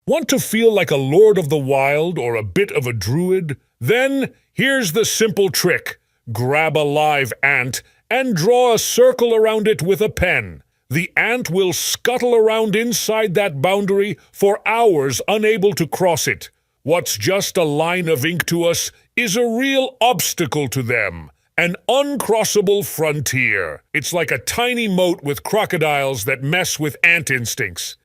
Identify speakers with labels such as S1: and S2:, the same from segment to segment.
S1: Want to feel like a lord of the wild or a bit of a druid? Then here's the simple trick. Grab a live ant and draw a circle around it with a pen. The ant will scuttle around inside that boundary for hours, unable to cross it. What's just a line of ink to us is a real obstacle to them. An uncrossable frontier. It's like a tiny moat with crocodiles that mess with ant instincts.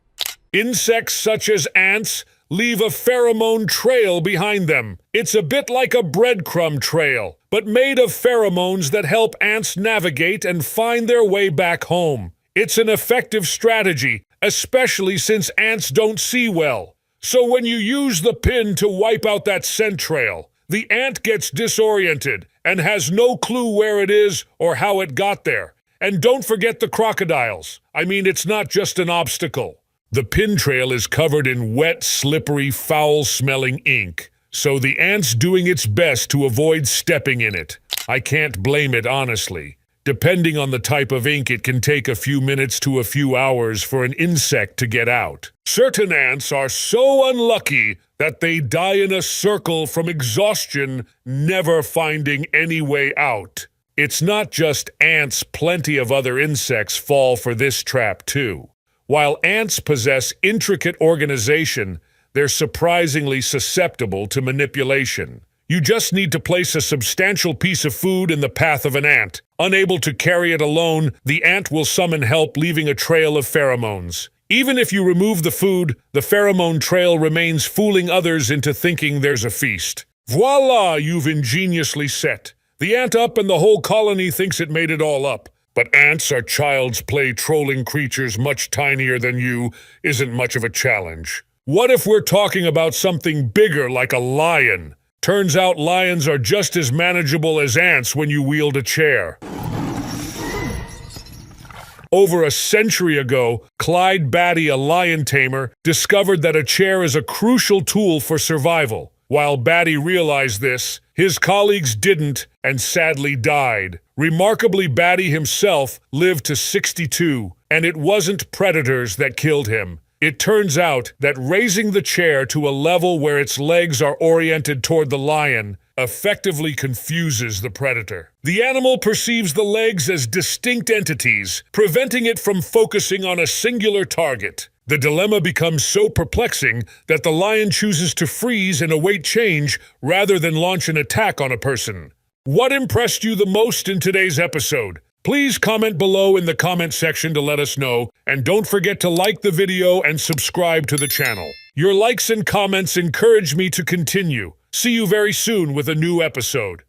S1: Insects such as ants leave a pheromone trail behind them. It's a bit like a breadcrumb trail, but made of pheromones that help ants navigate and find their way back home. It's an effective strategy, especially since ants don't see well. So when you use the pin to wipe out that scent trail, the ant gets disoriented and has no clue where it is or how it got there. And don't forget the crocodiles. I mean, it's not just an obstacle. The pin trail is covered in wet, slippery, foul-smelling ink, so the ant's doing its best to avoid stepping in it. I can't blame it, honestly. Depending on the type of ink, it can take a few minutes to a few hours for an insect to get out. Certain ants are so unlucky that they die in a circle from exhaustion, never finding any way out. It's not just ants, plenty of other insects fall for this trap too. While ants possess intricate organization, they're surprisingly susceptible to manipulation. You just need to place a substantial piece of food in the path of an ant. Unable to carry it alone, the ant will summon help, leaving a trail of pheromones. Even if you remove the food, the pheromone trail remains, fooling others into thinking there's a feast. Voila, you've ingeniously set. The ant up and the whole colony thinks it made it all up. But ants are child's play. Trolling creatures much tinier than you isn't much of a challenge. What if we're talking about something bigger like a lion? Turns out lions are just as manageable as ants when you wield a chair. Over a century ago, Clyde Batty, a lion tamer, discovered that a chair is a crucial tool for survival. While Batty realized this, his colleagues didn't and sadly died. Remarkably, Batty himself lived to 62, and it wasn't predators that killed him. It turns out that raising the chair to a level where its legs are oriented toward the lion effectively confuses the predator. The animal perceives the legs as distinct entities, preventing it from focusing on a singular target. The dilemma becomes so perplexing that the lion chooses to freeze and await change rather than launch an attack on a person. What impressed you the most in today's episode? Please comment below in the comment section to let us know, and don't forget to like the video and subscribe to the channel. Your likes and comments encourage me to continue. See you very soon with a new episode.